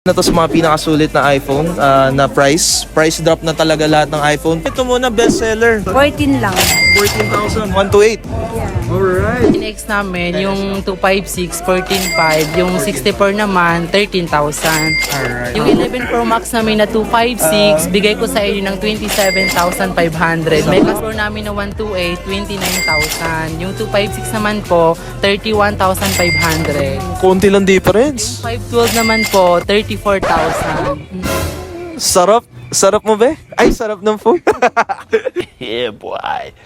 Na to sa mga pinakasulit na iPhone na price drop na talaga lahat ng iPhone. Ito muna bestseller. 14 lang. 14,000, 128. Alright. Next namin, yung 256, 14.5. Yung 64 naman, 13,000. Alright. Yung 11 Pro Max namin na 256, bigay ko sa inyo ng 27,500. May Pro namin na 128, 29,000. Yung 256 naman po, 31,500. Konti lang difference. 512 naman po, 34,000. Sarap mo be? Ay, sarap ng phone. Yeah, boy.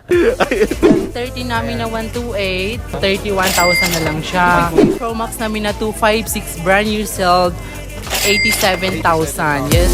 30 namin na 128, 31,000 na lang siya. Pro Max namin na 256, brand new sold, 87,000. Yes.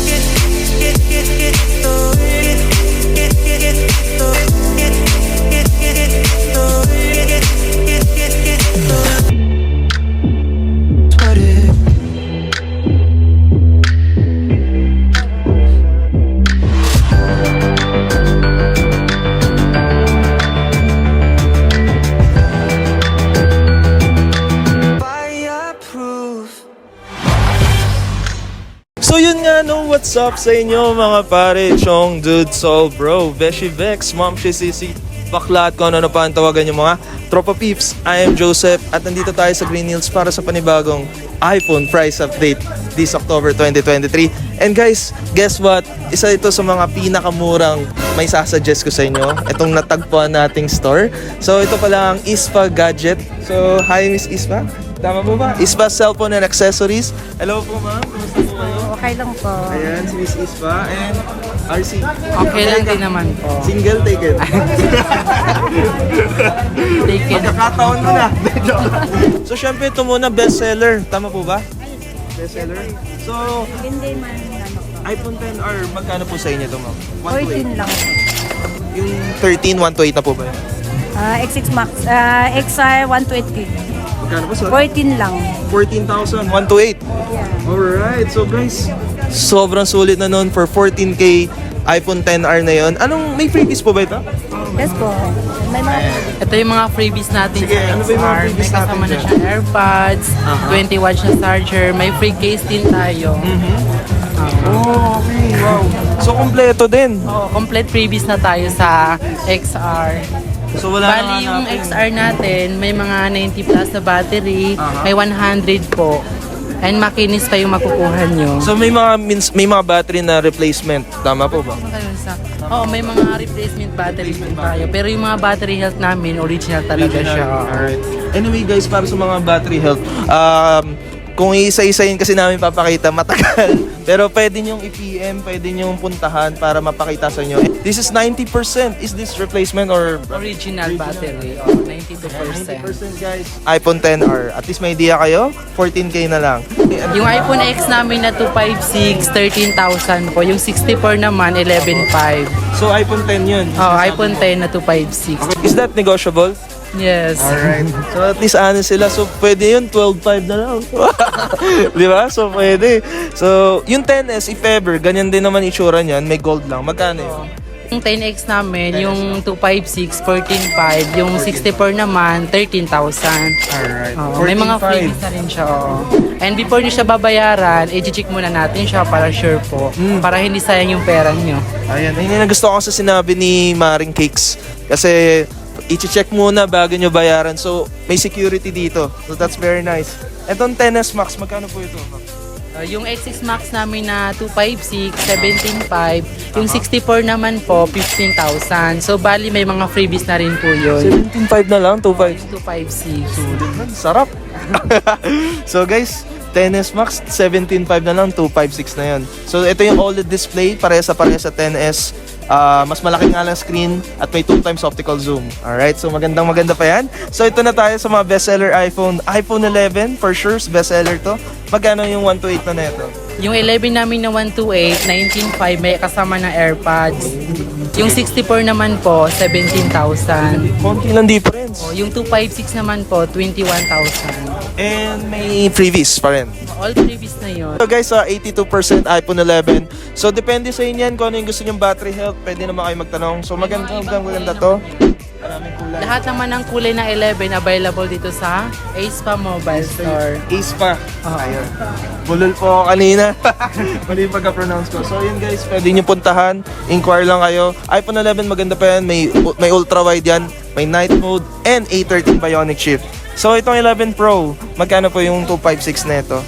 So yun nga no, what's up sa inyo mga pare, Chong, Dude, Sol, Bro, Beshi Vex, Mom, Sisi, bakla at kung ano pa ang tawagan yung mga tropa peeps. I am Joseph at nandito tayo sa Green Hills para sa panibagong iPhone price update this October 2023. And guys, guess what? Isa ito sa mga pinakamurang may sasuggest ko sa inyo. Itong natagpuan nating store. So ito pala ang Ispa Gadget. So hi Miss Ispa. Tama po ba? Ispa Cellphone and Accessories. Hello po ma'am. Kumusta po kayo? Okay lang po. Ayan, si Miss Ispa and RC. Okay lang din naman po. Single, take it. Take it. Magkakataon mo na. So, syempre, ito muna, bestseller. Tama po ba? Bestseller? So, Hindi man ano po. iPhone 10R, magkano po sa inyo ito, ma'am? 14 lang po. Yung 13, 128 na po ba yun? X6 Max, XR 120. Magkano po, sorry? 14 lang. 14,000, 128. Yeah. Alright, so guys, sobrang sulit na nun for 14K iPhone 10R na yon. Anong, may freebies po ba ito? Yes po. May mga Ito yung mga freebies natin Sige, sa ano ba yung mga XR. freebies May kasama natin na dyan? siya AirPods, 20 watts na charger, may free case din tayo. Oh, okay, wow. So, kompleto din. Oh, complete freebies na tayo sa XR. So, wala Bali yung XR natin, may mga 90 plus na battery, may 100 po. And makinis pa yung makukuha nyo. So, may mga battery na replacement. Tama po ba? Oo, may mga replacement batteries din tayo. Pero yung mga battery health namin, original talaga siya. Alright. Anyway guys, para sa mga battery health, kung isa-isayin kasi namin papakita, matagal. Pero pwede nyong i-PM, pwede nyong puntahan para mapakita sa inyo. This is 90%. Is this replacement or Original battery, oh, 92%. 90% guys? iPhone 10R. At least may idea kayo? 14K na lang. Yung iPhone X namin na 256, 13,000 po. Yung 64 naman, 11,500. So iPhone 10 yun. Oh, iPhone 10 na 256. Is that negotiable? Yes. Alright. So at least ano sila. So pwede yun, 12.5 na lang. Di ba? So pwede. So yung 10S, if ever, ganyan din naman itsura niyan. May gold lang. Magkano yun? Yung 10X namin, yung 256, 14,500. Yung 64 naman, 13,000. Alright. Oh, may mga freebies na rin siya. Oh. And before nyo siya babayaran, i-check muna natin siya para sure po. Para hindi sayang yung pera nyo. Ayan. Ayun yung gusto ko sa sinabi ni Maring Cakes. Kasi i-check muna bago nyo bayaran. So may security dito. So that's very nice. Etong 10S Max, magkano po ito? Yung X6 Max namin na 256, 17,500. Yung 64 naman po, 15,000. So, bali may mga freebies na rin po yun. 17.5 na lang, 2.5. 256. Sarap. So guys, 10S Max, 17.5 na lang, 256 na yun. So ito yung OLED display, pareha sa 10S. Mas malaki nga lang screen at may 2x optical zoom. Alright, so maganda pa yan. So ito na tayo sa mga bestseller iPhone. iPhone 11, for sure, bestseller to. Magkano yung 128 na neto? Yung 11 namin na 128, 19,500, may kasama na AirPods. Yung 64 naman po, 17,000. Konti lang difference. Yung 256 naman po, 21,000. And may freebies pa rin. All freebies na yun. So guys, 82% iPhone 11. So depende sa inyo yan kung ano yung gusto nyong battery health. Pwede naman kayo magtanong. So maganda to. Maraming kulay. Lahat naman ng kulay na 11 available dito sa Ace Pa Mobile Store. Ace pa. Ayun. Bulol po ako kanina. Mali yung pagka-pronounce ko. So yun guys, pwede nyo puntahan. Inquire lang kayo. iPhone 11 maganda pa yan. May ultra-wide yan. May night mode and A13 Bionic chip. So itong 11 Pro, magkano po yung 256 neto?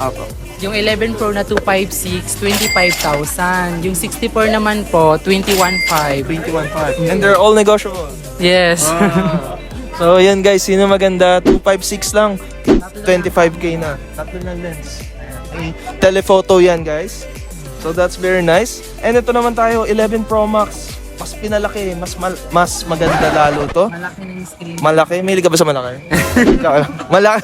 Apo. Yung 11 Pro na 256, 25,000. Yung 64 naman po, 21,500. 21.5. And they're all negotiable. Yes. So yan guys, sino maganda? 256 lang. 25k na. Tatlo na lens. Okay. Telephoto yan guys. So that's very nice. And ito naman tayo, 11 Pro Max. Mas pinalaki, mas maganda lalo to. Malaki na yung screen. Malaki? May ka ba sa malaki? Malaki.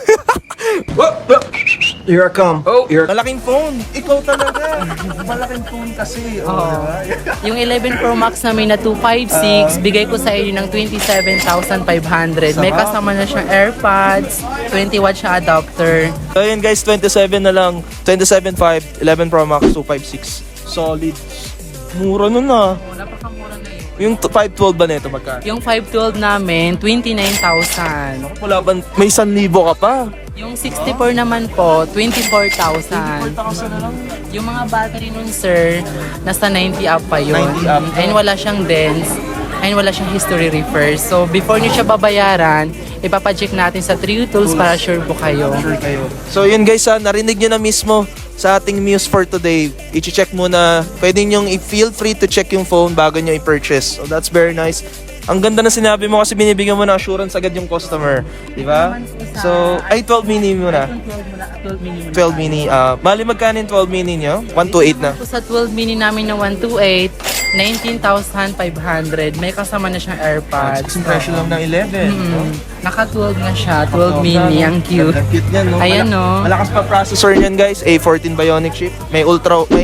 Here I come. Malaking phone. Ikaw talaga. Malaking phone kasi. Diba? Yung 11 Pro Max namin na 256, bigay ko sa inyo ng 27,500. May kasama na siyang AirPods, 20 watt siya adapter. So yun guys, 27 na lang. 27.5, 11 Pro Max, 256. Solid. Mura nun ah. Oh, napakamura na yun. Yung 512 ba nito magkano? Yung 512 namin, 29,000. Wala ba? May 1,000 ka pa. Yung 64 naman po, 24,000. 4,000 na lang. Yung mga battery nun, sir, nasa 90 up pa yun. 90 up. And wala siyang dents. And wala siyang history refers. So, before niyo siya babayaran, ipapacheck natin sa Trio Tools para sure po kayo. Sure kayo. So yun guys ha, narinig nyo na mismo sa ating news for today. I-check muna. Pwede nyo feel free to check yung phone bago nyo i-purchase. So that's very nice. Ang ganda na sinabi mo kasi binibigyan mo ng assurance agad yung customer. Di ba? So, ay 12 mini muna. 12 mini. Bali magkano yung 12 mini nyo? 128 na. Sa 12 mini namin na 128, 19,500. May kasama na siyang AirPods. Ang presyo lang ng 11. No? Naka-12 na siya. 12 mini. Ang cute. Ang cute niyan, no? Ayan, no? Malakas pa processor niyan guys. A14 Bionic chip. May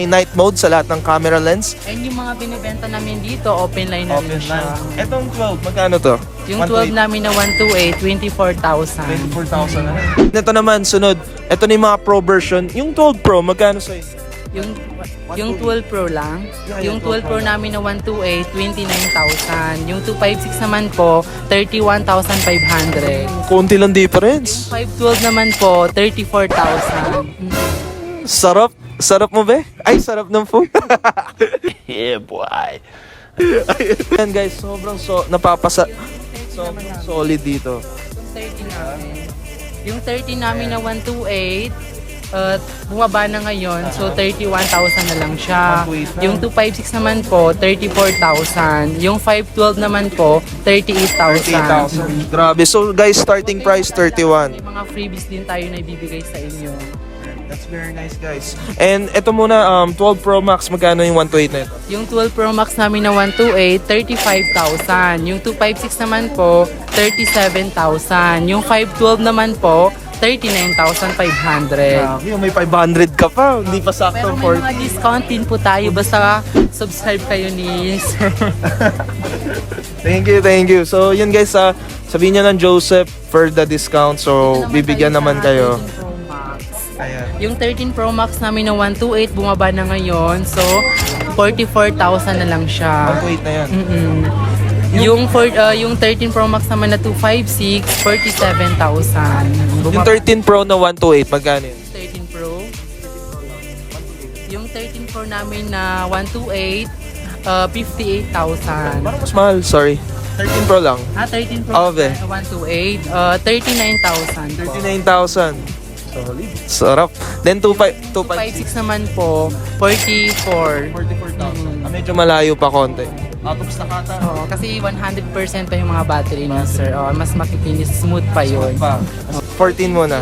night mode sa lahat ng camera lens. And yung mga binibenta namin dito, open line namin siya. Etong 12, magkano to? Yung 12 namin na 128, 24,000. 24,000 na. Ito naman, sunod. Ito na yung mga Pro version. Yung 12 Pro, magkano sa'yo? Yung 12 Pro lang. Yung 12 Pro namin na 128, 29,000. Yung 256 naman po, 31,500. Konti lang difference. 512 naman po, 34,000. Sarap. Sarap mo ba? Ay, sarap ng phone. Yeah, boy. Ayan guys, sobrang solid dito. Yung 30 namin na 128, bumaba na ngayon. So, 31,000 na lang siya. 128 na. Yung 256 naman po, 34,000. Yung 512 naman po, 38,000. 38,000. Grabe. So guys, starting price 31. May mga freebies din tayo na ibibigay sa inyo. That's very nice guys. And ito muna, 12 Pro Max, magkano yung 128 na ito? Yung 12 Pro Max namin na 128, 35,000. Yung 256 naman po, 37,000. Yung 512 naman po, 39,500. Yung may 500 ka pa, hindi pa sakto Pero for... may mga discount din po tayo. Basta subscribe kayo ni Sir. Thank you. So yun guys, sabihin niya ng Joseph for the discount. So bibigyan naman kayo. Ayan. Yung 13 Pro Max namin na 128, bumaba na ngayon. So, 44,000 na lang siya. 128 na yan. Yung 13 Pro Max naman na 256, 47,000. Yung 13 Pro na 128, magkano yun? 13 Pro. Yung 13 Pro namin na 128, 58,000. Parang mas mahal, sorry. 13 Pro lang. 13 Pro Oh, be. 128, 39,000. 39,000. Sarap. Then 256 256 naman po, 44. 44,000. Medyo malayo pa konti. Out of Stakata. Oo, kasi 100% pa yung mga battery niya, sir. Mas makikinis, smooth pa yun. 14 muna.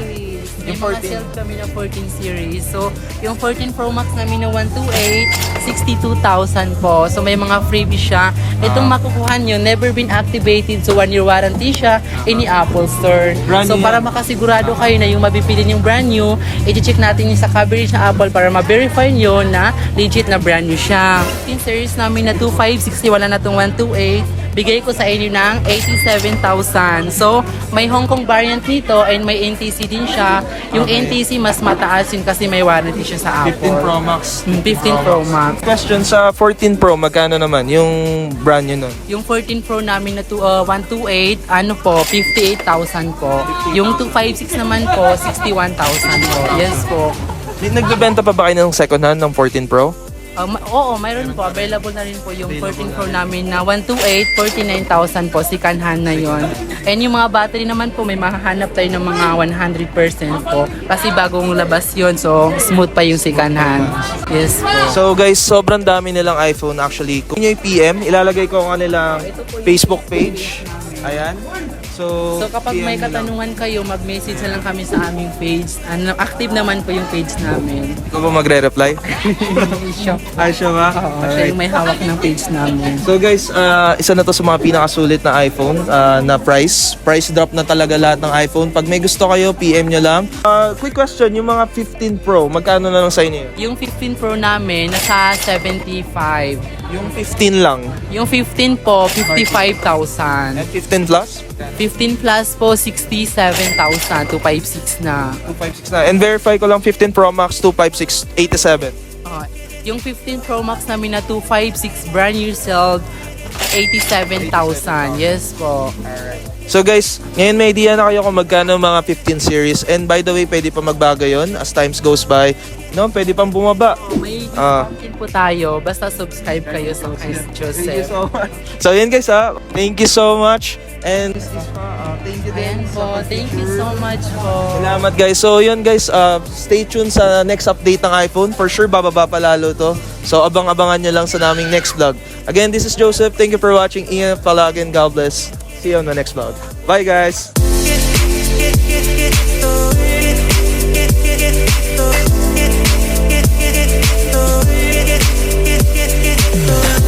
May mga sale kami na 14 series. So, yung 14 Pro Max namin na 128, 62,000 po. So, may mga freebies siya. Itong makukuha nyo, never been activated. So, 1-year warranty siya in the Apple Store. Brand So, new para yan. makasigurado kayo na yung mabibili yung brand new, i-check natin yung sa coverage ng Apple para ma-verify nyo na legit na brand new siya. 15 series namin na 2560, wala na itong 128. bigay ko sa inyo ng 87,000. So, may Hong Kong variant nito and may NTC din siya. Yung NTC mas mataas yun kasi may warranty siya sa Apple. 15 Pro Max. 15 Pro Max. Question sa 14 Pro, magkano naman yung brand nyo nun? Yung 14 Pro namin na 128, ano po, 58,000 po. Yung 256 naman po, 61,000 po. Yes po. Nagbebenta pa ba kayo ng second hand ng 14 Pro? Oo, mayroon po. Available na rin po yung 14 Pro namin na 128, 49,000 po. Second hand na yon. And yung mga battery naman po, may mahahanap tayo ng mga 100% po. Kasi bagong labas yon, so smooth pa yung second hand. Yes po. So guys, sobrang dami nilang iPhone actually. Kung nyo i-PM, ilalagay ko ang kanilang Facebook page. Ayan. So Kapag may PM nyo lang. katanungan kayo, mag-message na lang kami sa aming page. Active naman po yung page namin. Ikaw ba magre-reply? Siya. Ay, siya ba? Oo, siya yung may hawak ng page namin. So guys, isa na to sa mga pinakasulit na iPhone na price. Price drop na talaga lahat ng iPhone. Pag may gusto kayo, PM nyo lang. Quick question, yung mga 15 Pro, magkano na lang sa inyo yun? Yung 15 Pro namin, nasa 75. Yung 15 lang. Yung 15 po, 55,000. And 15 plus? 15 plus po, 67,000. 256 na. 256 na. And verify ko lang 15 Pro Max 256 87. Yung 15 Pro Max namin na 256 brand new sold, 87,000. Yes po. So guys, ngayon may idea na kayo kung magkano mga 15 series. And by the way, pwede pa magbago yun as times goes by. No, pwede pang bumaba. May discount din po tayo. Basta subscribe kayo sa kay Joseph. So yun guys thank you so much. And thank you Ayan po. Thank you so much po. Salamat guys. So yun guys, stay tuned sa next update ng iPhone. For sure, bababa pa lalo to. So abang-abangan nyo lang sa naming next vlog. Again, this is Joseph. Thank you for watching. Ingat palagi and God bless. See you on the next vlog. Bye guys! Get